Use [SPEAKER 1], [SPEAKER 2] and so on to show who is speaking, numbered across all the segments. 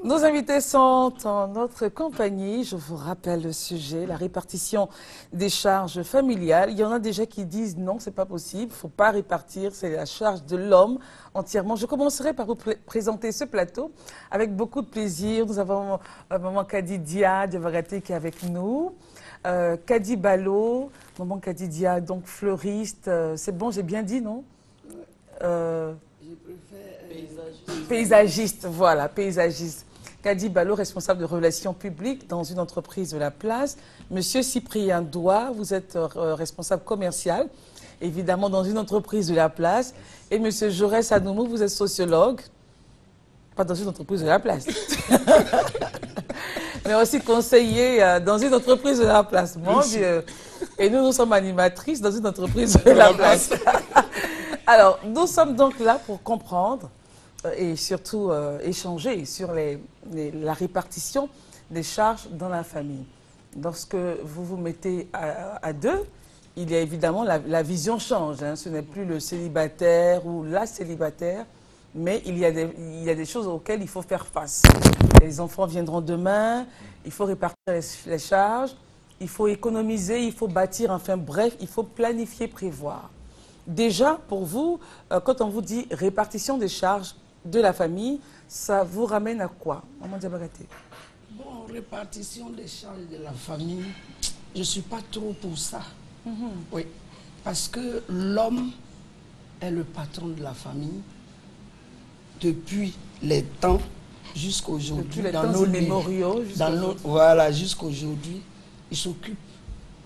[SPEAKER 1] Nos invités sont en notre compagnie. Je vous rappelle le sujet, la répartition des charges familiales. Il y en a déjà qui disent non, c'est pas possible, il ne faut pas répartir, c'est la charge de l'homme entièrement. Je commencerai par vous présenter ce plateau avec beaucoup de plaisir. Nous avons maman Kadidia Diawaraté qui est avec nous, Kadi Balo, maman Kadidia, donc fleuriste. C'est bon, j'ai bien dit, non?
[SPEAKER 2] Je préfère
[SPEAKER 1] Paysagiste, voilà, paysagiste. Kadi Balo, responsable de relations publiques dans une entreprise de la place. Monsieur Cyprien Doua, vous êtes responsable commercial, évidemment dans une entreprise de la place. Et monsieur Jaurès Anoumou, vous êtes sociologue, pas dans une entreprise de la place, mais aussi conseiller dans une entreprise de la place. Mon Dieu. Et nous sommes animatrices dans une entreprise de la place. Alors, nous sommes donc là pour comprendre et surtout échanger sur la répartition des charges dans la famille. Lorsque vous vous mettez à deux, il y a évidemment la vision change. Hein. Ce n'est plus le célibataire ou la célibataire, mais il y a des choses auxquelles il faut faire face. Les enfants viendront demain, il faut répartir les charges, il faut économiser, il faut bâtir, enfin bref, il faut planifier, prévoir. Déjà, pour vous, quand on vous dit répartition des charges de la famille, ça vous ramène à quoi, Maman Diabaraté?
[SPEAKER 2] Bon, répartition des charges de la famille, je ne suis pas trop pour ça. Oui, parce que l'homme est le patron de la famille depuis les temps jusqu'aujourd'hui.
[SPEAKER 1] Depuis les temps immémoriaux.
[SPEAKER 2] Voilà, jusqu'aujourd'hui, il s'occupe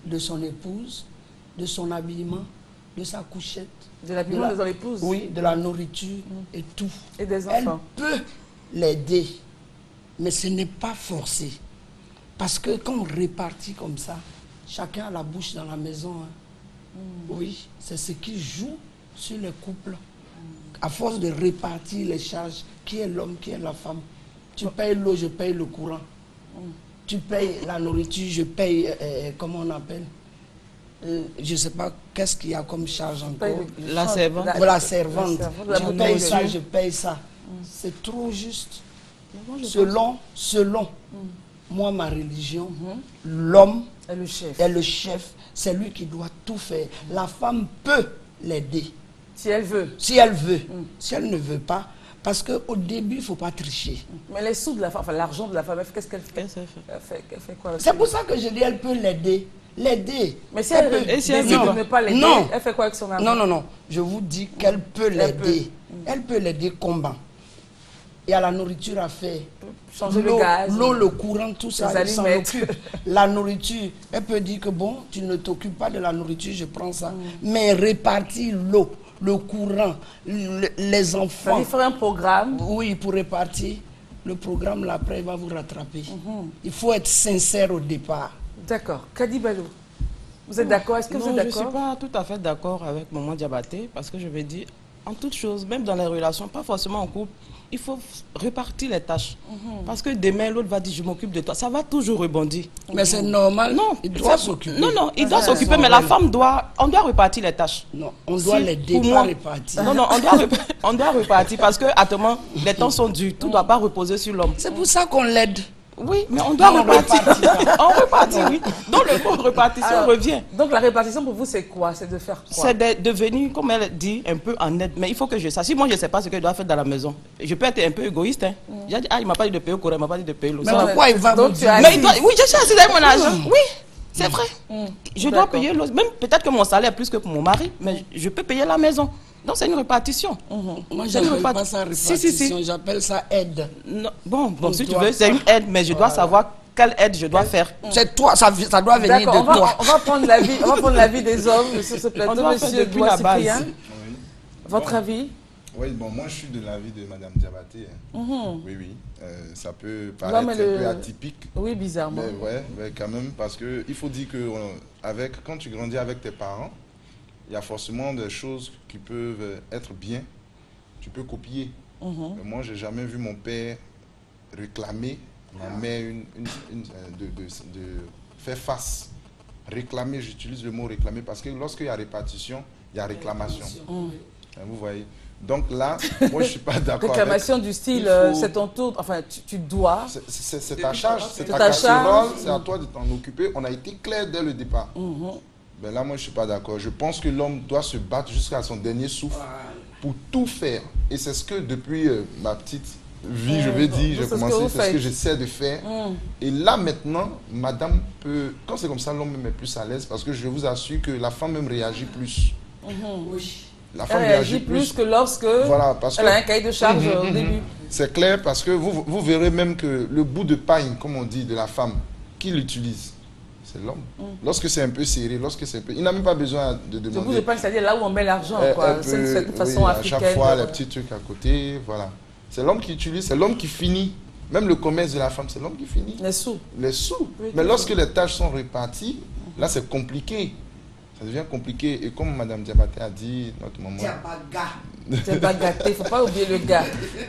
[SPEAKER 2] de son épouse, de son habillement, de sa couchette.
[SPEAKER 1] De l'habillement de son épouse?
[SPEAKER 2] Oui, de la nourriture et tout.
[SPEAKER 1] Et des enfants?
[SPEAKER 2] Elle peut l'aider, mais ce n'est pas forcé. Parce que quand on répartit comme ça, chacun a la bouche dans la maison. Hein. Oui, c'est ce qui joue sur les couples. À force de répartir les charges, qui est l'homme, qui est la femme. Tu payes l'eau, je paye le courant. Tu payes la nourriture, je paye, comment on appelle, je ne sais pas qu'est-ce qu'il y a comme charge encore.
[SPEAKER 3] La servante.
[SPEAKER 2] La servante. Tu payes ça, je paye ça. C'est trop juste. Selon moi, ma religion, l'homme est le chef. C'est lui qui doit tout faire. La femme peut l'aider.
[SPEAKER 1] Si elle veut.
[SPEAKER 2] Si elle veut. Si elle ne veut pas. Parce qu'au début, il ne faut pas tricher.
[SPEAKER 1] Mais les sous de la femme, enfin l'argent de la femme, qu'est-ce qu'elle fait? Elle fait quoi?
[SPEAKER 2] C'est pour ça que je dis elle peut l'aider. L'aider.
[SPEAKER 1] Mais si elle veut ne pas l'aider, elle fait quoi avec son argent?
[SPEAKER 2] Non. Je vous dis qu'elle peut l'aider. Elle peut l'aider comment? Il y a la nourriture à faire.
[SPEAKER 1] Changer le gaz.
[SPEAKER 2] L'eau, le courant, tout ça, elle s'en
[SPEAKER 1] allumettes.
[SPEAKER 2] occupe. La nourriture, elle peut dire que bon, tu ne t'occupes pas de la nourriture, je prends ça. Mais répartir l'eau, le courant, les enfants.
[SPEAKER 1] Il faut un programme.
[SPEAKER 2] Oui, pour répartir. Le programme, là, après, il va vous rattraper. Il faut être sincère au départ.
[SPEAKER 1] D'accord. Kadi Balo, vous êtes d'accord? Est-ce que vous êtes d'accord?
[SPEAKER 3] Je ne suis pas tout à fait d'accord avec Maman Diabaté parce que je vais dire, en toute chose, même dans les relations, pas forcément en couple, il faut répartir les tâches. Parce que demain, l'autre va dire, je m'occupe de toi. Ça va toujours rebondir.
[SPEAKER 2] Mais c'est normal.
[SPEAKER 3] Non,
[SPEAKER 2] il doit s'occuper.
[SPEAKER 3] Non, il doit s'occuper, mais la femme on doit répartir les tâches.
[SPEAKER 2] Non, on doit l'aider, pas répartir.
[SPEAKER 3] Non, on doit répartir parce que, actuellement, les temps sont durs. Tout ne doit pas reposer sur l'homme.
[SPEAKER 2] C'est pour ça qu'on l'aide.
[SPEAKER 3] Oui, mais on doit répartir. On répartit, oui. Donc le mot répartition revient.
[SPEAKER 1] Donc la répartition pour vous, c'est quoi? C'est de faire quoi?
[SPEAKER 3] C'est de venir, comme elle dit, un peu en aide. Mais il faut que je sache. Si moi, je ne sais pas ce que je dois faire dans la maison, je peux être un peu égoïste. Hein. J'ai dit, il ne m'a pas dit de payer au courant, il ne m'a pas dit de payer l'eau.
[SPEAKER 2] Mais pourquoi il va
[SPEAKER 1] donc
[SPEAKER 2] vous dire?
[SPEAKER 3] Oui, je suis assise avec mon argent. Oui, c'est vrai. Je dois payer l'eau. Même peut-être que mon salaire est plus que pour mon mari, mais je peux payer la maison. Donc c'est une répartition.
[SPEAKER 2] Moi, je n'appelle pas ça répartition, j'appelle ça aide.
[SPEAKER 3] Non. Bon, si tu veux, c'est une aide, mais je dois savoir quelle aide je dois faire.
[SPEAKER 2] C'est toi, ça doit venir de toi.
[SPEAKER 1] On va prendre l'avis des hommes sur ce plateau. Monsieur Doua Cyprien, votre avis?
[SPEAKER 4] Oui, bon, moi je suis de l'avis de Madame Diabaté. Oui. Ça peut paraître un peu atypique.
[SPEAKER 1] Oui, bizarrement.
[SPEAKER 4] Mais quand même, parce qu'il faut dire que quand tu grandis avec tes parents, il y a forcément des choses qui peuvent être bien. Tu peux copier. Mais moi, je n'ai jamais vu mon père réclamer ma mère de faire face. Réclamer, j'utilise le mot réclamer parce que lorsqu'il y a répartition, il y a réclamation. Vous voyez. Donc là, moi, je ne suis pas d'accord avec.
[SPEAKER 1] Réclamation du style, c'est ton tour, enfin, tu dois.
[SPEAKER 4] C'est ta charge, c'est ta
[SPEAKER 1] charge.
[SPEAKER 4] casserole, c'est à toi de t'en occuper. On a été clair dès le départ. Ben là, moi, je ne suis pas d'accord. Je pense que l'homme doit se battre jusqu'à son dernier souffle pour tout faire. Et c'est ce que depuis ma petite vie, je vais dire, j'ai commencé, c'est ce que j'essaie de faire. Et là, maintenant, madame peut, quand c'est comme ça, l'homme me met plus à l'aise parce que je vous assure que la femme même réagit plus.
[SPEAKER 2] Oui.
[SPEAKER 4] La femme
[SPEAKER 1] Elle réagit plus que lorsque
[SPEAKER 4] voilà, parce
[SPEAKER 1] elle a un cahier de charge au début.
[SPEAKER 4] C'est clair parce que vous verrez même que le bout de paille, comme on dit, de la femme, qui l'utilise, c'est l'homme. Lorsque c'est un peu serré, lorsque c'est un peu... Il n'a même pas besoin de demander.
[SPEAKER 1] Le bout de paille, c'est-à-dire là où on met l'argent, quoi. C'est une façon africaine.
[SPEAKER 4] À chaque fois, les petits trucs à côté, voilà. C'est l'homme qui utilise, c'est l'homme qui finit. Même le commerce de la femme, c'est l'homme qui finit.
[SPEAKER 1] Les sous.
[SPEAKER 4] Les sous.
[SPEAKER 1] Oui,
[SPEAKER 4] mais lorsque les tâches sont réparties, là, c'est compliqué. Ça devient compliqué. Et comme Mme Diabaté a dit, notre maman...
[SPEAKER 1] Diabagaté, il ne faut pas oublier le gars.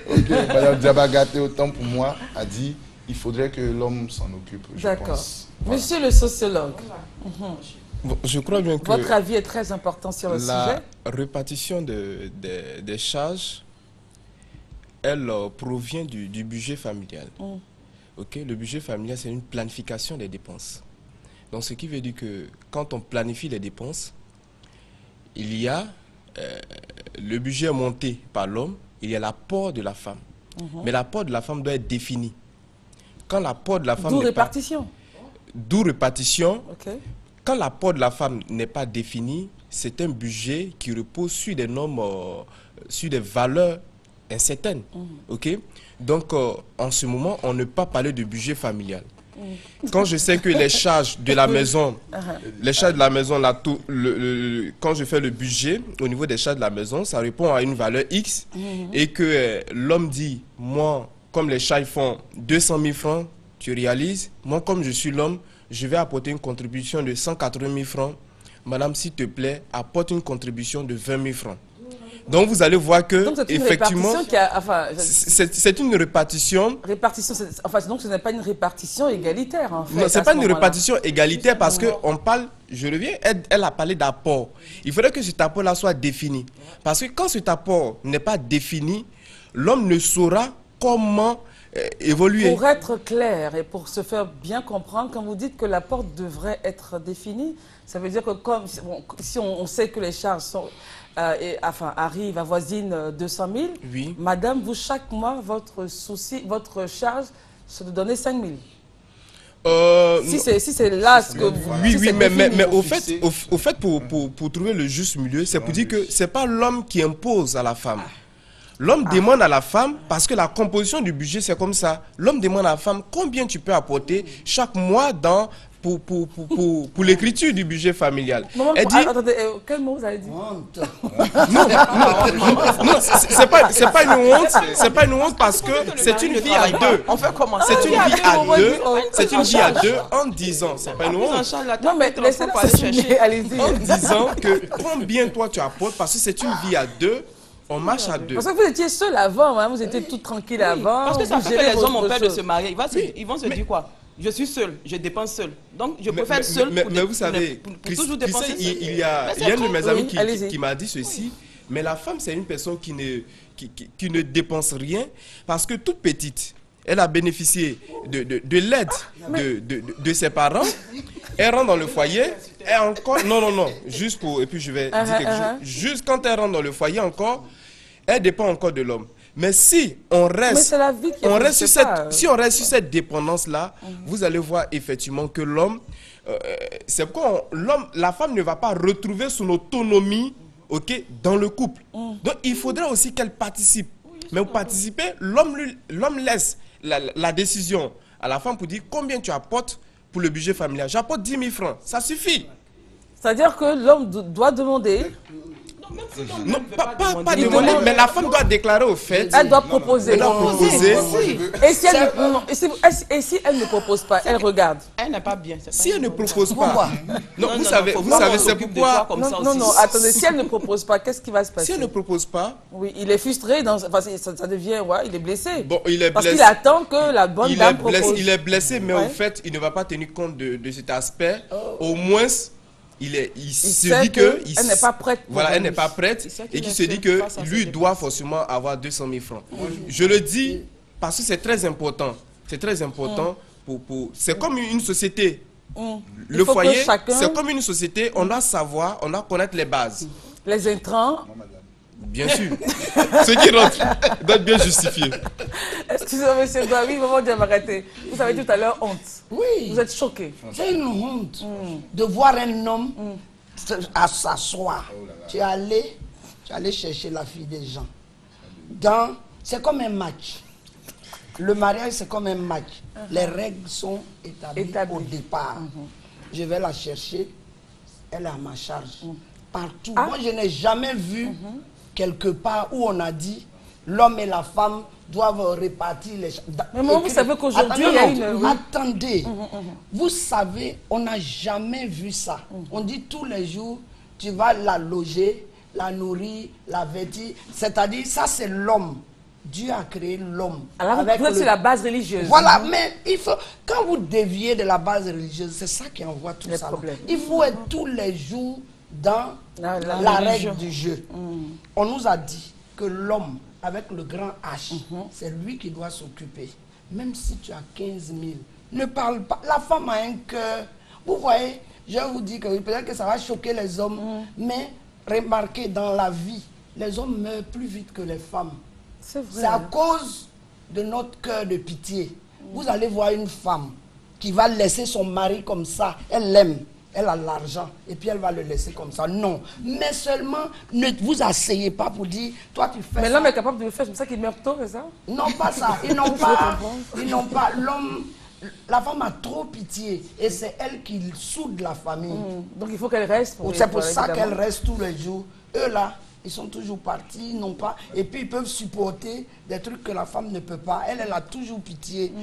[SPEAKER 4] Ok, Mme Diabagaté, autant pour moi, a dit, il faudrait que l'homme s'en occupe.
[SPEAKER 1] D'accord.
[SPEAKER 4] Voilà.
[SPEAKER 1] Monsieur le sociologue,
[SPEAKER 5] Bon, je crois bien que
[SPEAKER 1] votre avis est très important sur le sujet.
[SPEAKER 5] la répartition des charges, elle provient du budget familial. Ok, le budget familial, c'est une planification des dépenses. Donc, ce qui veut dire que quand on planifie les dépenses, il y a le budget monté par l'homme, il y a l'apport de la femme. Mais l'apport de la femme doit être défini. Quand l'apport de la femme
[SPEAKER 1] D'où
[SPEAKER 5] n'est pas...
[SPEAKER 1] répartition.
[SPEAKER 5] D'où répartition.
[SPEAKER 1] Ok.
[SPEAKER 5] Quand l'apport de la femme n'est pas défini, c'est un budget qui repose sur des normes, sur des valeurs incertaines. Ok? Donc, en ce moment, on ne peut pas parler de budget familial. Quand je sais que les charges de la maison, là, quand je fais le budget au niveau des charges de la maison, ça répond à une valeur X et que l'homme dit, moi, comme les charges font 200 000 francs, tu réalises, moi, comme je suis l'homme, je vais apporter une contribution de 180 000 francs. Madame, s'il te plaît, apporte une contribution de 20 000 francs. Donc, vous allez voir que,
[SPEAKER 1] donc,
[SPEAKER 5] effectivement, c'est une répartition.
[SPEAKER 1] Donc, ce n'est pas une répartition égalitaire, en fait.
[SPEAKER 5] Non, ce n'est pas une répartition égalitaire parce qu'on parle, je reviens, elle a parlé d'apport. Il faudrait que cet apport-là soit défini. Parce que quand cet apport n'est pas défini, l'homme ne saura comment évoluer.
[SPEAKER 1] Pour être clair et pour se faire bien comprendre, quand vous dites que l'apport devrait être défini, ça veut dire que si on sait que les charges sont... arrive, avoisine 200 000.
[SPEAKER 5] Oui.
[SPEAKER 1] Madame, vous, chaque mois, votre charge, c'est de donner 5 000. Si c'est là ce que vous...
[SPEAKER 5] Oui, mais au fait, pour trouver le juste milieu, c'est pour dire que ce n'est pas l'homme qui impose à la femme. L'homme demande à la femme, parce que la composition du budget, c'est comme ça. L'homme demande à la femme combien tu peux apporter chaque mois pour l'écriture du budget familial.
[SPEAKER 1] Maman,
[SPEAKER 5] elle dit...
[SPEAKER 1] Attendez, quel mot vous avez dit?
[SPEAKER 5] Non, c'est pas une honte. C'est pas une honte parce que c'est une vie à deux.
[SPEAKER 3] On fait comment?
[SPEAKER 5] C'est une vie à deux. C'est une vie à deux en 10 ans. C'est pas une honte.
[SPEAKER 1] Non, mais laissez-la s'assumer. Allez-y.
[SPEAKER 5] En disant que combien toi tu apportes, parce que c'est une vie à deux. On marche à deux.
[SPEAKER 1] Parce que vous étiez seul avant, hein, vous étiez tout tranquille avant.
[SPEAKER 3] Parce que ça fait que les hommes ont peur de se marier. Ils vont se dire quoi? Je suis seul, je dépense seul. Donc, je préfère être seul
[SPEAKER 5] mais vous savez,
[SPEAKER 3] pour toujours dépenser seul.
[SPEAKER 5] Il y a un de mes amis qui m'a dit ceci, mais la femme, c'est une personne qui ne dépense rien parce que toute petite, elle a bénéficié de l'aide de ses parents. Elle rentre dans le foyer, et encore... Non, juste pour... Et puis je vais dire quelque chose. Juste quand elle rentre dans le foyer encore, elle dépend encore de l'homme. Mais si on reste, si on reste sur cette dépendance-là, vous allez voir effectivement que l'homme, c'est pourquoi la femme ne va pas retrouver son autonomie, ok, dans le couple. Donc il faudra aussi qu'elle participe. Mais pour participer, l'homme laisse la décision à la femme pour dire combien tu apportes pour le budget familial. J'apporte 10 000 francs, ça suffit.
[SPEAKER 1] C'est-à-dire que l'homme doit demander...
[SPEAKER 5] Non, pas demander, mais la femme doit déclarer au fait.
[SPEAKER 1] Elle doit proposer.
[SPEAKER 5] Elle doit proposer.
[SPEAKER 1] Et si elle ne propose pas, elle regarde.
[SPEAKER 3] Elle n'est pas bien.
[SPEAKER 5] Si elle ne propose pas. Non, vous savez, c'est pourquoi.
[SPEAKER 1] Non, attendez, si elle ne propose pas, qu'est-ce qui va se passer?
[SPEAKER 5] Si elle ne propose pas.
[SPEAKER 1] Oui, il est frustré, ça devient, il est blessé.
[SPEAKER 5] Bon, il est blessé.
[SPEAKER 1] Parce qu'il attend que la bonne dame propose.
[SPEAKER 5] Il est blessé, mais au fait, il ne va pas tenir compte de cet aspect. Au moins, il se dit que...
[SPEAKER 1] Elle n'est pas prête.
[SPEAKER 5] Voilà, elle n'est pas prête et qu'il se dit que lui doit forcément avoir 200 000 francs. Je le dis parce que c'est très important. C'est très important c'est comme une société. Le foyer, c'est comme une société. On doit savoir, on doit connaître les bases.
[SPEAKER 1] Les intrants.
[SPEAKER 5] Bien sûr. Ceux qui rentrent doivent bien justifier.
[SPEAKER 1] Excusez-moi, monsieur David, maman Dieu m'arrêter. Vous avez dit tout à l'heure honte.
[SPEAKER 2] Oui.
[SPEAKER 1] Vous êtes choqué.
[SPEAKER 2] C'est une honte de voir un homme à s'asseoir. Tu es allé chercher la fille des gens. C'est comme un match. Le mariage, c'est comme un match. Les règles sont établies au départ. Je vais la chercher. Elle est à ma charge. Partout. Moi, je n'ai jamais vu quelque part où on a dit l'homme et la femme doivent répartir les choses.
[SPEAKER 1] Mais moi, vous savez qu'aujourd'hui, il y a une...
[SPEAKER 2] Attendez. Vous savez, on n'a jamais vu ça. On dit tous les jours, tu vas la loger, la nourrir, la vêtir. C'est-à-dire, ça, c'est l'homme. Dieu a créé l'homme.
[SPEAKER 1] Alors, vous êtes sur la base religieuse.
[SPEAKER 2] Voilà, mais il faut, quand vous déviez de la base religieuse, c'est ça qui envoie tout ça. Il faut être tous les jours dans la règle du jeu. On nous a dit que l'homme, avec le grand H, c'est lui qui doit s'occuper. Même si tu as 15 000, ne parle pas. La femme a un cœur. Vous voyez, je vous dis que peut-être que ça va choquer les hommes, mais remarquez, dans la vie, les hommes meurent plus vite que les femmes. C'est à cause de notre cœur de pitié. Vous allez voir une femme qui va laisser son mari comme ça. Elle l'aime, elle a l'argent, et puis elle va le laisser comme ça. Non. Mais seulement, ne vous asseyez pas pour dire, toi tu fais ça.
[SPEAKER 1] Mais l'homme est capable de le faire, c'est pour ça qu'il meurt tôt, c'est ça?
[SPEAKER 2] Non, pas ça. Ils n'ont pas. L'homme, la femme a trop pitié, et c'est elle qui soude la famille.
[SPEAKER 1] Donc il faut qu'elle reste.
[SPEAKER 2] C'est pour ça qu'elle reste tous les jours. Eux là, ils sont toujours partis, ils n'ont pas. Et puis ils peuvent supporter des trucs que la femme ne peut pas. Elle a toujours pitié.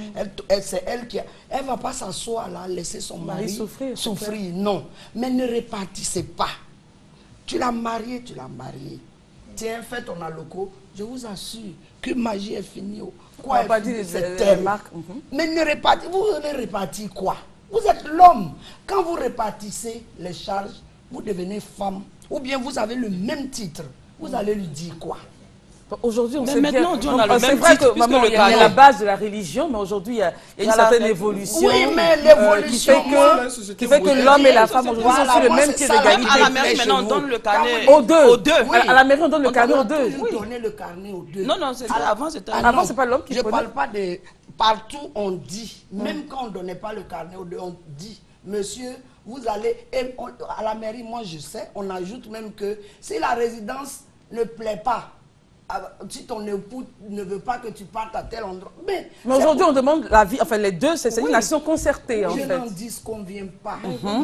[SPEAKER 2] C'est elle qui... Elle ne va pas s'asseoir là, laisser son mari souffrir. Non. Mais ne répartissez pas. Tu l'as marié, tu l'as marié. Tiens, fais ton alloco. Je vous assure que magie est finie. Quoi est fini, c'est terme. Mais ne répartissez... Vous allez répartir quoi? Vous êtes l'homme. Quand vous répartissez les charges, vous devenez femme. Ou bien vous avez le même titre, vous allez lui dire quoi?
[SPEAKER 1] Aujourd'hui, on sait
[SPEAKER 3] maintenant,
[SPEAKER 1] bien...
[SPEAKER 3] on a le même
[SPEAKER 1] vrai
[SPEAKER 3] titre,
[SPEAKER 1] que, maman, il y a la base de la religion, mais aujourd'hui, il y a une certaine évolution.
[SPEAKER 2] Oui, mais l'évolution,
[SPEAKER 1] qui fait que l'homme et la femme, aujourd'hui, sont sur le même pied d'égalité.
[SPEAKER 3] À la mairie, maintenant, on donne le carnet
[SPEAKER 1] aux deux.
[SPEAKER 3] Oui.
[SPEAKER 1] À la mairie, on donne le carnet aux deux.
[SPEAKER 2] On donner le carnet aux deux.
[SPEAKER 3] Non, avant, c'était...
[SPEAKER 1] Avant, c'est pas l'homme qui
[SPEAKER 2] prenait. Je
[SPEAKER 1] parle
[SPEAKER 2] pas de... Partout, on dit, même quand on ne donnait pas le carnet aux deux, on dit, monsieur... Vous allez, à la mairie, moi je sais, on ajoute même que si la résidence ne plaît pas, si ton époux ne veut pas que tu partes à tel endroit. Mais
[SPEAKER 1] aujourd'hui, on demande la vie, enfin les deux, c'est une action concertée en fait.
[SPEAKER 2] Je n'en dis ce qu'on ne vient pas.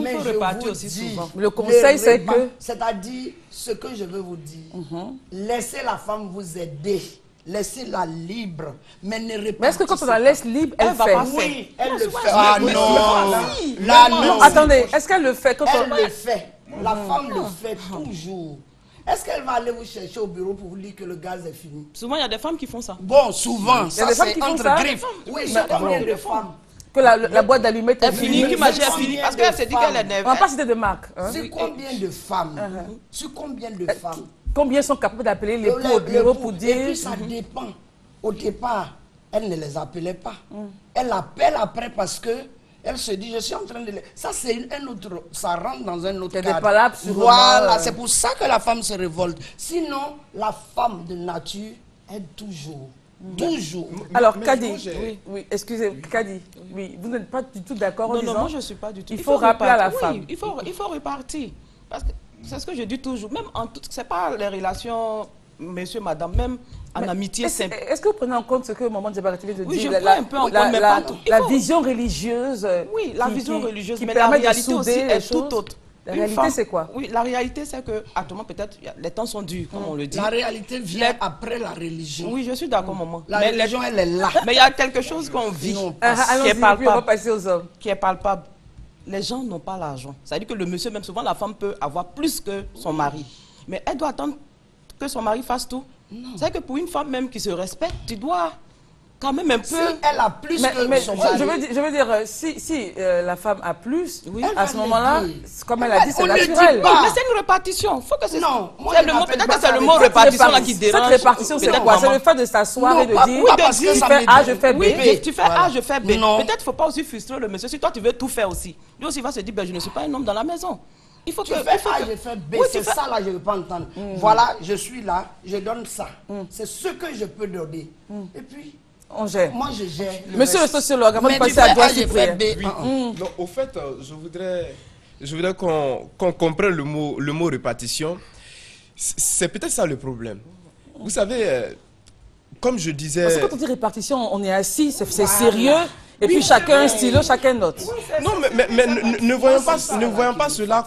[SPEAKER 2] Mais
[SPEAKER 3] il faut repartir aussi souvent.
[SPEAKER 1] Le conseil, c'est que...
[SPEAKER 2] C'est-à-dire, ce que je veux vous dire, laissez la femme vous aider. Laissez-la libre, mais ne répartissez pas.
[SPEAKER 1] Mais est-ce que quand on la laisse libre, elle fait?
[SPEAKER 2] Oui, elle le fait.
[SPEAKER 4] Ah non,
[SPEAKER 2] là non.
[SPEAKER 1] Attendez, est-ce qu'elle le fait quand
[SPEAKER 2] elle le fait. La femme le fait toujours. Est-ce qu'elle va aller vous chercher au bureau pour vous dire que le gaz est fini?
[SPEAKER 3] Souvent, il y a des femmes qui font ça.
[SPEAKER 2] Bon, souvent.
[SPEAKER 1] Il y a des femmes qui font ça.
[SPEAKER 2] Oui, c'est combien de femmes?
[SPEAKER 1] Que la boîte d'allumettes est finie.
[SPEAKER 3] Qui m'a fini parce qu'elle s'est dit qu'elle est nerveuse.
[SPEAKER 1] On n'a pas cité de marque.
[SPEAKER 2] Sur combien de femmes? Sur combien de femmes?
[SPEAKER 1] Combien sont capables d'appeler l'époux au bureau pour dire...
[SPEAKER 2] Et puis ça dépend. Au départ, elle ne les appelait pas. Elle appelle après parce que elle se dit, je suis en train de... Ça, c'est un autre... Ça rentre dans un autre cadre. Voilà, c'est pour ça que la femme se révolte. Sinon, la femme de nature aide toujours. Toujours.
[SPEAKER 1] Alors, Kadi, oui, excusez, Kadi, oui, vous n'êtes pas du tout d'accord en disant...
[SPEAKER 3] Non, moi, je ne suis pas du tout.
[SPEAKER 1] Il faut rappeler à la femme.
[SPEAKER 3] Il faut repartir. Parce que c'est ce que je dis toujours. Même en tout... C'est pas les relations... Monsieur, madame, même en amitié simple.
[SPEAKER 1] Est-ce que vous prenez en compte ce que Maman Diabaté vient de dire?
[SPEAKER 3] Oui, je prends un peu en compte, mais pas tout.
[SPEAKER 1] La vision religieuse.
[SPEAKER 3] Oui, la vision religieuse, mais la réalité aussi est tout autre.
[SPEAKER 1] La réalité, c'est quoi?
[SPEAKER 3] Oui, la réalité, c'est que, actuellement, peut-être, les temps sont durs, comme on le dit.
[SPEAKER 2] La réalité vient après la religion.
[SPEAKER 3] Oui, je suis d'accord, maman.
[SPEAKER 2] La religion, elle est là.
[SPEAKER 3] Mais il y a quelque chose qu'on vit, qui est palpable.
[SPEAKER 1] On va passer aux hommes.
[SPEAKER 3] Qui est palpable. Les gens n'ont pas l'argent. C'est-à-dire que le monsieur, même souvent, la femme peut avoir plus que son mari. Mais elle doit attendre que son mari fasse tout. C'est que pour une femme même qui se respecte, tu dois quand même un peu...
[SPEAKER 2] Si elle a plus que
[SPEAKER 1] mais
[SPEAKER 2] son mari...
[SPEAKER 1] je veux dire, si la femme a plus,
[SPEAKER 3] Oui.
[SPEAKER 1] à ce moment-là, comme elle a dit, c'est
[SPEAKER 2] On ne dit
[SPEAKER 1] naturel.
[SPEAKER 2] pas.
[SPEAKER 3] Mais c'est une répartition. Faut que
[SPEAKER 2] Non, moi,
[SPEAKER 3] c'est
[SPEAKER 2] je
[SPEAKER 3] le mot,
[SPEAKER 2] n'appelle
[SPEAKER 3] peut-être
[SPEAKER 2] pas
[SPEAKER 3] que c'est
[SPEAKER 2] ça
[SPEAKER 3] le mot
[SPEAKER 2] répartition.
[SPEAKER 3] répartition là qui dérange.
[SPEAKER 1] Cette répartition, c'est
[SPEAKER 3] Peut-être
[SPEAKER 1] quoi? C'est
[SPEAKER 3] maman.
[SPEAKER 1] le fait de s'asseoir
[SPEAKER 2] Non,
[SPEAKER 1] et de
[SPEAKER 2] pas-
[SPEAKER 1] dire,
[SPEAKER 2] oui, parce que
[SPEAKER 1] tu
[SPEAKER 2] ça
[SPEAKER 1] fais
[SPEAKER 2] veut
[SPEAKER 1] A,
[SPEAKER 2] dire-
[SPEAKER 1] je fais B.
[SPEAKER 3] Oui, tu fais A, je fais B.
[SPEAKER 2] Non.
[SPEAKER 3] Peut-être faut pas aussi frustrer le monsieur. Si toi tu veux tout faire aussi, lui aussi il va se dire, ben, je ne suis pas un homme dans la maison. Il faut
[SPEAKER 2] Tu
[SPEAKER 3] que...
[SPEAKER 2] fais
[SPEAKER 3] il faut
[SPEAKER 2] A,
[SPEAKER 3] que-
[SPEAKER 2] je fais B,
[SPEAKER 3] Oui, tu
[SPEAKER 2] c'est
[SPEAKER 3] fais-
[SPEAKER 2] ça là, je ne veux pas entendre. Voilà, je suis là, je donne ça. C'est ce que je peux donner. Et puis,
[SPEAKER 1] On gère.
[SPEAKER 2] moi je gère.
[SPEAKER 1] Monsieur le sociologue, avant de
[SPEAKER 2] Mais tu
[SPEAKER 1] passer
[SPEAKER 2] fais
[SPEAKER 1] à toi,
[SPEAKER 2] A, je fais
[SPEAKER 1] Cyprien.
[SPEAKER 2] B.
[SPEAKER 5] Non, au fait, je voudrais qu'on comprenne le mot répartition. C'est peut-être ça le problème. Vous savez, comme je disais...
[SPEAKER 1] Parce que quand on dit répartition, on est assis, c'est sérieux, et puis chacun un stylo, chacun note.
[SPEAKER 5] Non, mais ne voyons pas cela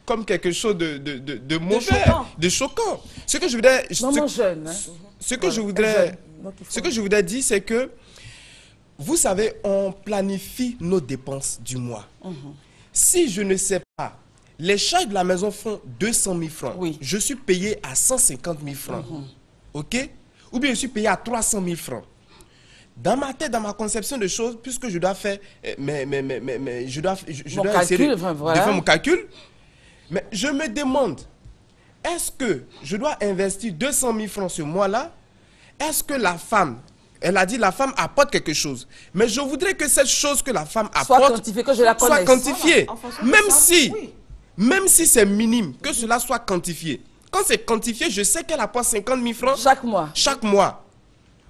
[SPEAKER 5] comme quelque chose de mauvais,
[SPEAKER 3] choquant.
[SPEAKER 5] de choquant. Ce que je voudrais...
[SPEAKER 1] Maman jeune, hein.
[SPEAKER 5] Ce que je voudrais...
[SPEAKER 1] jeune. Donc, il faut-
[SPEAKER 5] Ce que je voudrais dire, c'est que, vous savez, on planifie nos dépenses du mois. Si je ne sais pas, les charges de la maison font 200 000 francs.
[SPEAKER 1] Oui.
[SPEAKER 5] Je suis payé à 150 000 francs. OK? Ou bien je suis payé à 300 000 francs. Dans ma tête, dans ma conception de choses, puisque je dois faire, je dois
[SPEAKER 1] Mon
[SPEAKER 5] essayer
[SPEAKER 1] calcul,
[SPEAKER 5] de
[SPEAKER 1] enfin, voilà.
[SPEAKER 5] faire mon calcul, mais je me demande, est-ce que je dois investir 200 000 francs ce mois-là? Est-ce que la femme, elle a dit la femme apporte quelque chose, mais je voudrais que cette chose que la femme
[SPEAKER 1] Soit
[SPEAKER 5] apporte
[SPEAKER 1] quantifié, que je la
[SPEAKER 5] soit
[SPEAKER 1] connaisse.
[SPEAKER 5] quantifiée.
[SPEAKER 3] Voilà, en fonction de
[SPEAKER 5] Même
[SPEAKER 3] ça,
[SPEAKER 5] si,
[SPEAKER 3] oui.
[SPEAKER 5] même si c'est minime, que cela soit quantifié. Quand c'est quantifié, je sais qu'elle apporte 50 000 francs
[SPEAKER 1] Chaque mois.
[SPEAKER 5] chaque mois.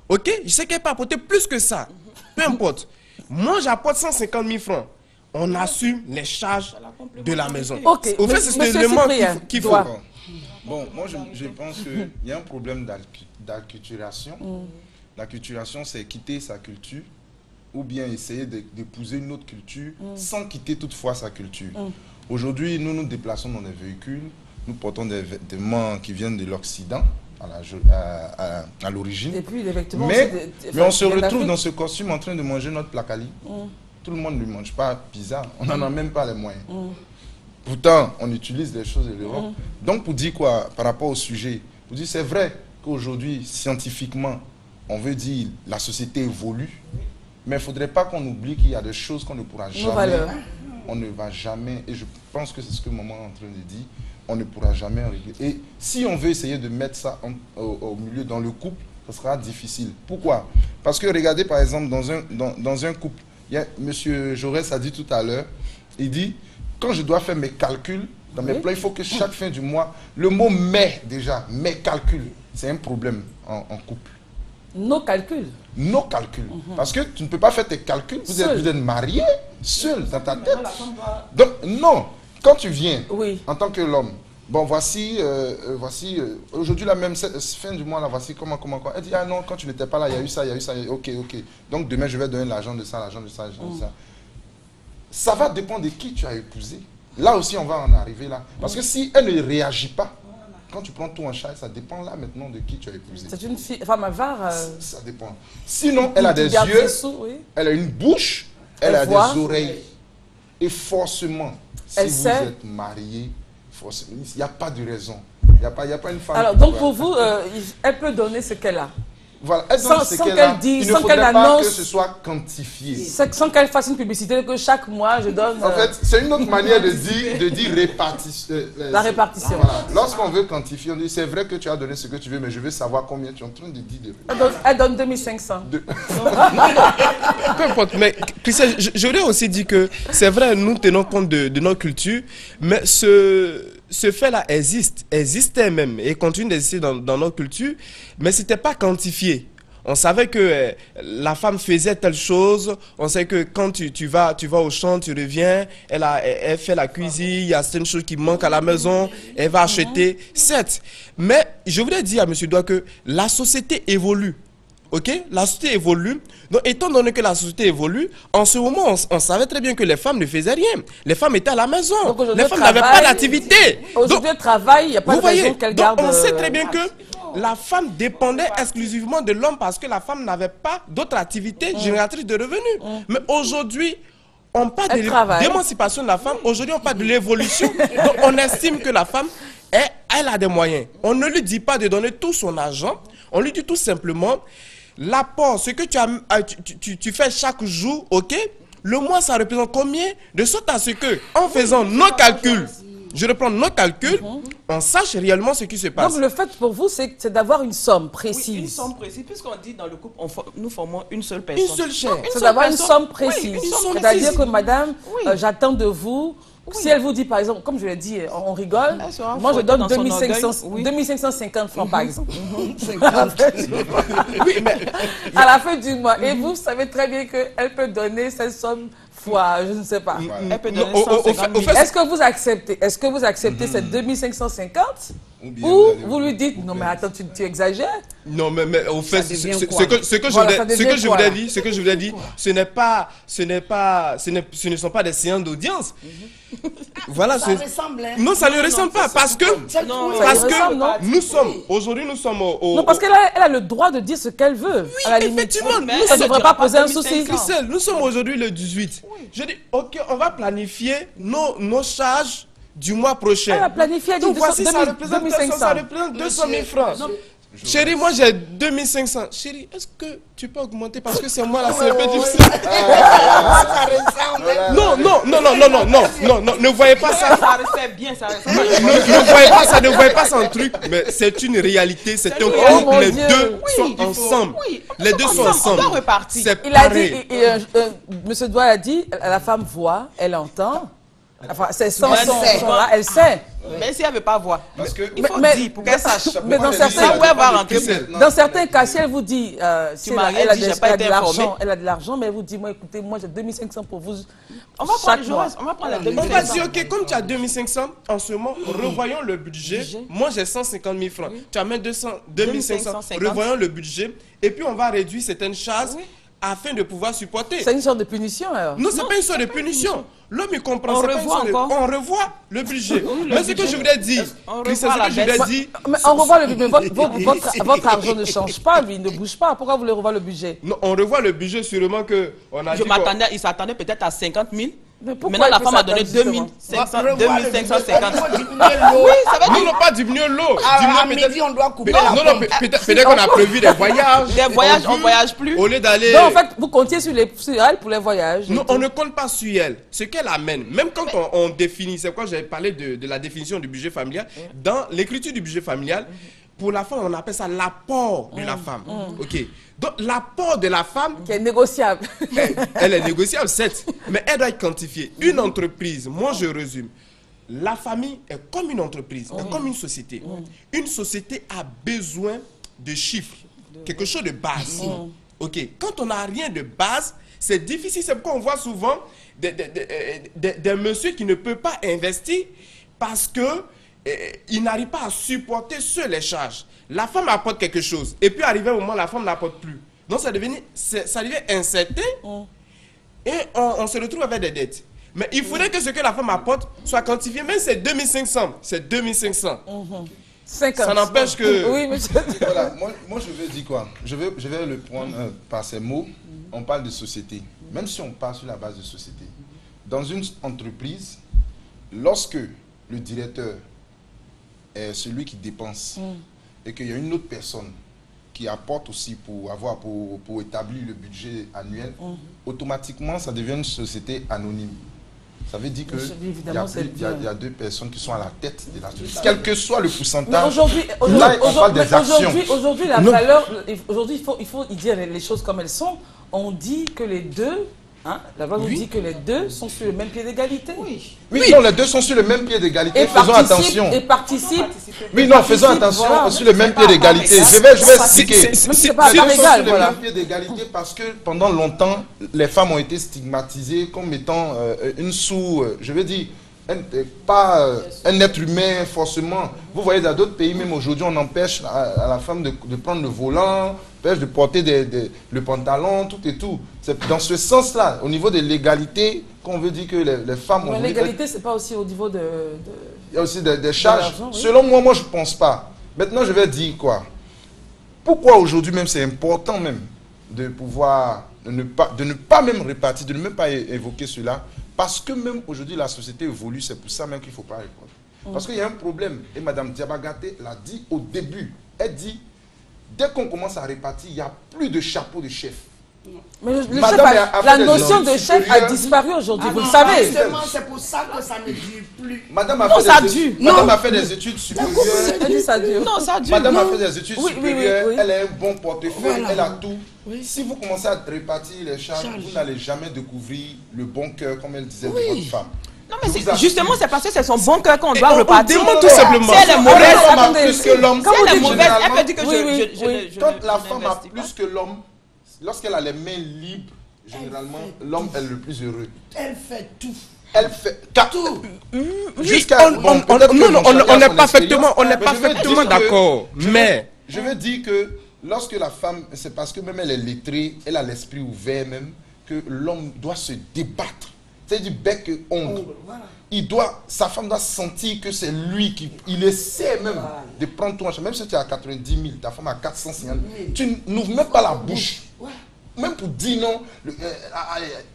[SPEAKER 5] Ok? Je sais qu'elle peut apporter plus que ça. Peu importe. Moi, j'apporte 150 000 francs. On assume les charges de la maison.
[SPEAKER 1] Ok,
[SPEAKER 5] Au fait, c'est cet
[SPEAKER 1] Monsieur
[SPEAKER 5] élément
[SPEAKER 1] Cyprien,
[SPEAKER 5] qu'il faut.
[SPEAKER 1] doigt.
[SPEAKER 4] Bon, moi je pense qu'il y a un problème d'acculturation. L'acculturation, c'est quitter sa culture ou bien essayer d'épouser une autre culture sans quitter toutefois sa culture. Aujourd'hui, nous nous déplaçons dans des véhicules, nous portons des vêtements qui viennent de l'Occident à l'origine.
[SPEAKER 1] Et puis les vêtements
[SPEAKER 4] Mais,
[SPEAKER 1] aussi
[SPEAKER 4] mais on se
[SPEAKER 1] viennent
[SPEAKER 4] retrouve
[SPEAKER 1] d'Afrique.
[SPEAKER 4] dans ce costume en train de manger notre placali. Tout le monde ne mange pas pizza, on n'en a même pas les moyens. Pourtant, on utilise des choses de l'Europe. Donc, pour dire quoi par rapport au sujet, pour dire c'est vrai qu'aujourd'hui, scientifiquement, on veut dire la société évolue, mais il ne faudrait pas qu'on oublie qu'il y a des choses qu'on ne pourra jamais.
[SPEAKER 1] valeurs.
[SPEAKER 4] On ne va jamais, et je pense que c'est ce que maman est en train de dire, on ne pourra jamais régler. Et si on veut essayer de mettre ça au milieu dans le couple, ça sera difficile. Pourquoi? Parce que regardez par exemple dans un couple, il y a, M. Jaurès a dit tout à l'heure, il dit, quand je dois faire mes calculs dans mes plans, il faut que chaque fin du mois, le mot mais déjà, mes calculs, c'est un problème en couple.
[SPEAKER 1] Nos calculs.
[SPEAKER 4] Nos calculs. Parce que tu ne peux pas faire tes calculs, vous êtes marié, seul, dans ta tête. Donc, non, quand tu viens,
[SPEAKER 1] Oui.
[SPEAKER 4] en tant que l'homme, bon, voici, aujourd'hui, la même fin du mois, là, voici comment. Elle dit, ah non, quand tu n'étais pas là, il y a eu ça, ok. Donc, demain, je vais donner l'argent de ça, l'argent de ça. Ça va dépendre de qui tu as épousé. Là aussi, on va en arriver là. Parce que si elle ne réagit pas, quand tu prends tout en charge, ça dépend là maintenant de qui tu as épousé.
[SPEAKER 1] C'est une femme avare.
[SPEAKER 4] Ça dépend. Sinon, elle a des
[SPEAKER 1] garde
[SPEAKER 4] yeux,
[SPEAKER 1] ses sous, oui.
[SPEAKER 4] elle a une bouche, elle a
[SPEAKER 1] voit.
[SPEAKER 4] des oreilles. Et forcément, si
[SPEAKER 1] Elle
[SPEAKER 4] vous
[SPEAKER 1] sait.
[SPEAKER 4] êtes marié, forcément, il n'y a pas de raison. Il n'y a pas une femme.
[SPEAKER 1] Alors,
[SPEAKER 4] qui
[SPEAKER 1] donc
[SPEAKER 4] doit-
[SPEAKER 1] pour vous, elle peut donner ce qu'elle a.
[SPEAKER 4] Voilà, elle
[SPEAKER 1] sans-
[SPEAKER 4] donne ce
[SPEAKER 1] sans
[SPEAKER 4] qu'elle
[SPEAKER 1] qu'elle
[SPEAKER 4] a.
[SPEAKER 1] dise,
[SPEAKER 4] Il ne
[SPEAKER 1] sans
[SPEAKER 4] faudrait
[SPEAKER 1] qu'elle
[SPEAKER 4] pas
[SPEAKER 1] annonce.
[SPEAKER 4] que ce soit quantifié.
[SPEAKER 1] Sans qu'elle fasse une publicité que chaque mois je donne
[SPEAKER 4] En fait, c'est une autre manière de dire répartition.
[SPEAKER 1] la répartition.
[SPEAKER 4] Voilà. Lorsqu'on veut quantifier, on dit c'est vrai que tu as donné ce que tu veux, mais je veux savoir combien tu es en train de dire.
[SPEAKER 1] Elle donne 2500.
[SPEAKER 5] Peu importe, mais Christian, je voudrais aussi dire que c'est vrai, nous tenons compte de notre culture, mais ce fait-là existait même et continue d'exister dans notre culture, mais ce n'était pas quantifié. On savait que la femme faisait telle chose, on sait que quand tu vas au champ, tu reviens, elle fait la cuisine, il y a certaines choses qui manquent à la maison, elle va acheter, certes. Mais je voudrais dire à M. Doua que la société évolue. Ok, la société évolue. Donc, étant donné que la société évolue, en ce moment, on savait très bien que les femmes ne faisaient rien. Les femmes étaient à la maison.
[SPEAKER 1] Donc, aujourd'hui,
[SPEAKER 5] Les femmes
[SPEAKER 1] elle
[SPEAKER 5] n'avaient pas
[SPEAKER 1] travaille.
[SPEAKER 5] d'activité.
[SPEAKER 1] Aujourd'hui, elle travaille, il n'y a pas
[SPEAKER 5] Vous
[SPEAKER 1] de raison
[SPEAKER 5] voyez,
[SPEAKER 1] qu'elle
[SPEAKER 5] donc
[SPEAKER 1] garde.
[SPEAKER 5] on sait très bien que la femme dépendait exclusivement de l'homme parce que la femme n'avait pas d'autre activité génératrice de revenus. Mais aujourd'hui, on parle
[SPEAKER 1] Elle travaille.
[SPEAKER 5] d'émancipation de la femme. Aujourd'hui, on parle de l'évolution. Donc, on estime que la femme, elle a des moyens. On ne lui dit pas de donner tout son argent. On lui dit tout simplement, l'apport, ce que tu fais chaque jour, ok, le mois, ça représente combien? De sorte à ce que, en faisant nos calculs, je reprends nos calculs, on sache réellement ce qui se passe.
[SPEAKER 1] Donc le fait pour vous, c'est d'avoir une somme précise.
[SPEAKER 3] Oui, une somme précise, puisqu'on dit dans le couple, nous formons une seule personne.
[SPEAKER 5] Une seule chair.
[SPEAKER 1] C'est d'avoir une somme précise.
[SPEAKER 3] Oui,
[SPEAKER 1] c'est-à-dire que madame,
[SPEAKER 3] oui.
[SPEAKER 1] J'attends de vous. Oui. Si elle vous dit, par exemple, comme je l'ai dit, on rigole, moi je donne 2550 francs, par exemple.
[SPEAKER 5] Oui, mais...
[SPEAKER 1] À la fin du mois. Et vous savez très bien qu'elle peut donner cette somme fois, je ne sais pas.
[SPEAKER 3] Elle peut donner 150 000.
[SPEAKER 1] Est-ce que vous acceptez cette 2550 ou vous lui dites, non mais attends, tu exagères?
[SPEAKER 5] Non, mais au fait, ce que je voulais dire, ce ne sont pas des séances d'audience. Voilà,
[SPEAKER 2] ça ressemble.
[SPEAKER 5] Non, ça ne ressemble pas parce que nous sommes au...
[SPEAKER 1] Non, parce qu'elle a le droit de dire ce qu'elle veut.
[SPEAKER 5] Oui, à la effectivement.
[SPEAKER 1] Nous, ça ne devrait pas poser un souci.
[SPEAKER 5] Nous sommes aujourd'hui le 18. Je dis, ok, on va planifier nos charges du mois prochain.
[SPEAKER 1] Elle a planifié,
[SPEAKER 5] donc voici, ça représente 200 000 francs. Chérie, moi j'ai 2500. Chérie, est-ce que tu peux augmenter parce que c'est moi là, c'est un peu difficile. Non, ne voyez pas ça.
[SPEAKER 3] Ça restait bien, ça restait
[SPEAKER 5] ne voyez pas ça en truc, mais c'est une réalité, c'est un couple, les deux sont ensemble. Les deux sont ensemble.
[SPEAKER 3] On va repartir.
[SPEAKER 1] Il a dit, Monsieur Doual a dit, la femme voit, elle entend. Enfin, c'est son là, elle sait.
[SPEAKER 3] Mais si elle ne veut pas voir,
[SPEAKER 4] parce que
[SPEAKER 3] il faut dire pour qu'elle sache.
[SPEAKER 1] Mais dans certains cas, si elle vous dit, si elle a de l'argent, mais elle vous dit, moi écoutez, moi j'ai 2500 pour vous.
[SPEAKER 3] On va prendre les 2500.
[SPEAKER 5] On va dire, ok, comme tu as 2500, en ce moment, revoyons le budget. Moi j'ai 150 000 francs. Tu as même 2500. Revoyons le budget. Et puis on va réduire certaines charges afin de pouvoir supporter.
[SPEAKER 1] C'est une sorte de punition alors?
[SPEAKER 5] Non, c'est pas une sorte de punition. L'homme il comprend. On revoit le budget. Mais ce que je voulais dire,
[SPEAKER 1] mais on revoit le budget. Votre argent ne change pas, lui, il ne bouge pas. Pourquoi vous voulez revoir le budget?
[SPEAKER 5] Non, on revoit le budget sûrement que on a.
[SPEAKER 3] Il s'attendait peut-être à 50 000. Maintenant, la femme a donné 2550.
[SPEAKER 5] Oui, ça va dire. Non, pas diminuer l'eau.
[SPEAKER 2] À midi, on doit couper la
[SPEAKER 5] Non, peut-être qu'on a prévu des voyages.
[SPEAKER 3] Des voyages, on ne voyage plus.
[SPEAKER 5] Au lieu d'aller...
[SPEAKER 1] Donc, en fait, vous comptiez sur elle pour les voyages?
[SPEAKER 5] Non, on ne compte pas sur elle. Ce qu'elle amène, même quand on définit, c'est quoi, j'avais parlé de la définition du budget familial. Dans l'écriture du budget familial, pour la femme, on appelle ça l'apport de la femme. Ok. Donc, l'apport de la femme...
[SPEAKER 1] Qui est négociable.
[SPEAKER 5] Elle est négociable, certes, mais elle doit être quantifiée. Une entreprise, moi je résume, la famille est comme une entreprise, est comme une société. Une société a besoin de chiffres, quelque chose de base. Ok. Quand on n'a rien de base, c'est difficile. C'est pourquoi on voit souvent des messieurs qui ne peuvent pas investir parce que il n'arrive pas à supporter seuls les charges. La femme apporte quelque chose. Et puis, arrivé un moment, la femme n'apporte plus. Donc, ça devient incertain. Et on se retrouve avec des dettes. Mais il faudrait que ce que la femme apporte soit quantifié. Même c'est 2500. C'est 2500.
[SPEAKER 1] 50.
[SPEAKER 5] Ça n'empêche que...
[SPEAKER 1] Oui, monsieur.
[SPEAKER 4] Voilà, moi, je vais dire quoi? Je vais le prendre par ces mots. On parle de société. Même si on part sur la base de société. Dans une entreprise, lorsque le directeur est celui qui dépense et qu'il y a une autre personne qui apporte aussi pour établir le budget annuel, automatiquement, ça devient une société anonyme. Ça veut dire qu'il y a deux personnes qui sont à la tête de la société, quel que soit le pourcentage.
[SPEAKER 1] Aujourd'hui, la valeur, aujourd'hui, il faut dire les choses comme elles sont. On dit que les deux... la loi nous dit que les deux sont sur le même pied d'égalité.
[SPEAKER 4] Oui, non, les deux sont sur le même pied d'égalité. Faisons attention.
[SPEAKER 1] Et participent.
[SPEAKER 4] Oui, non, faisons attention sur le même pied d'égalité. Je vais expliquer. Ils sont sur le même pied d'égalité parce que pendant longtemps, les femmes ont été stigmatisées comme étant une je veux dire, pas un être humain forcément. Vous voyez, dans d'autres pays, même aujourd'hui, on empêche à la femme de prendre le volant, de porter le pantalon, tout et tout. C'est dans ce sens-là, au niveau de l'égalité, qu'on veut dire que les femmes ont...
[SPEAKER 1] L'égalité, c'est pas aussi au niveau de...
[SPEAKER 4] Il y a aussi des charges. Selon moi, je ne pense pas. Maintenant, je vais dire quoi? Pourquoi aujourd'hui même, c'est important même de pouvoir... De ne pas même répartir, de ne même pas évoquer cela. Parce que même aujourd'hui, la société évolue. C'est pour ça même qu'il ne faut pas répondre. Parce qu'il y a un problème. Et Mme Diabagate l'a dit au début. Elle dit... Dès qu'on commence à répartir, il n'y a plus de chapeau de chef.
[SPEAKER 1] Mais la notion de chef a disparu aujourd'hui, vous le savez.
[SPEAKER 2] C'est pour ça que ça ne dure plus.
[SPEAKER 4] Madame a fait des études supérieures.
[SPEAKER 1] Non, ça dure.
[SPEAKER 4] Madame a fait des études supérieures, elle a un bon portefeuille, elle a tout. Si vous commencez à répartir les charges, vous n'allez jamais découvrir le bon cœur, comme elle disait, de votre femme.
[SPEAKER 3] Non, mais justement, c'est parce que c'est son bon cœur qu'on doit repartir.
[SPEAKER 5] Tout simplement.
[SPEAKER 3] Si elle est mauvaise,
[SPEAKER 4] plus que l'homme.
[SPEAKER 3] Si elle est mauvaise, elle peut dire que je
[SPEAKER 4] quand la femme a plus que l'homme, lorsqu'elle a les mains libres, généralement, l'homme est le plus heureux.
[SPEAKER 2] Elle fait tout.
[SPEAKER 4] Elle fait tout.
[SPEAKER 5] Jusqu'à on est parfaitement d'accord. Mais
[SPEAKER 4] je veux dire que lorsque la femme, c'est parce que même elle est lettrée, elle a l'esprit ouvert même, que l'homme doit se débattre. C'est du bec et ongle. Sa femme doit sentir que c'est lui il essaie même de prendre tout en charge. Même si tu as 90 000, ta femme a 450 000, tu n'ouvres même pas la bouche. Même pour dire non.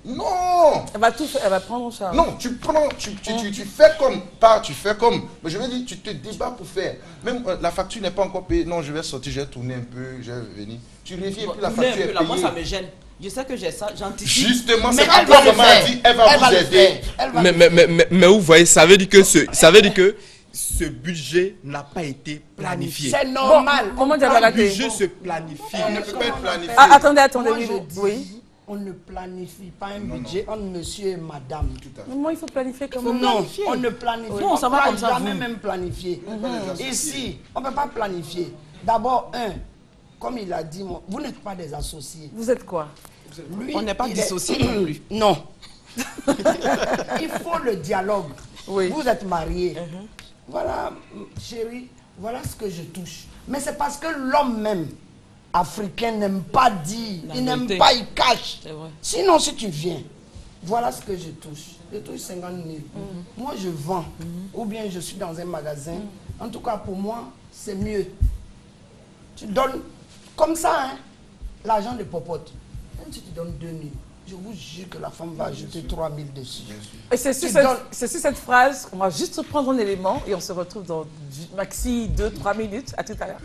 [SPEAKER 4] Non.
[SPEAKER 1] Elle va tout faire, elle va prendre en charge.
[SPEAKER 4] Non, tu prends, tu fais comme. Mais je veux dire, tu te débats pour faire. Même la facture n'est pas encore payée. Non, je vais sortir, je vais tourner un peu, je vais venir. Tu reviens et puis la facture est payée.
[SPEAKER 3] Moi, ça me gêne. Je sais que j'ai ça, j'anticipe.
[SPEAKER 4] Justement, c'est pourquoi maman a dit, elle va vous aider.
[SPEAKER 5] Mais vous voyez, ça veut dire que ce budget n'a pas été planifié.
[SPEAKER 2] C'est normal.
[SPEAKER 1] Comment
[SPEAKER 5] Le budget se planifie.
[SPEAKER 4] On ne peut pas être planifié.
[SPEAKER 1] Attendez,
[SPEAKER 2] oui. On ne planifie pas un budget entre monsieur et madame.
[SPEAKER 1] Moi, il faut planifier comment?
[SPEAKER 2] Non, on ne planifie pas.
[SPEAKER 3] Non, ça va comme ça.
[SPEAKER 2] Jamais même planifier. Ici, on ne peut pas planifier. D'abord, comme il a dit, vous n'êtes pas des associés.
[SPEAKER 1] Vous êtes quoi?
[SPEAKER 2] Lui,
[SPEAKER 3] on n'est pas dissociés non plus.
[SPEAKER 2] Non. Il faut le dialogue.
[SPEAKER 1] Oui.
[SPEAKER 2] Vous êtes mariés. Voilà, chérie, voilà ce que je touche. Mais c'est parce que l'homme même, africain, n'aime pas dire. Il n'aime pas, il cache. Sinon, si tu viens, voilà ce que je touche. Je touche 50 000. Moi, je vends. Ou bien je suis dans un magasin. En tout cas, pour moi, c'est mieux. Tu donnes comme ça, hein, l'argent de popote. Même si tu donnes 2 000, je vous jure que la femme va ajouter 3 000 dessus.
[SPEAKER 1] Et c'est sur cette phrase qu'on va juste prendre un élément et on se retrouve dans maxi 2-3 minutes. À tout à l'heure.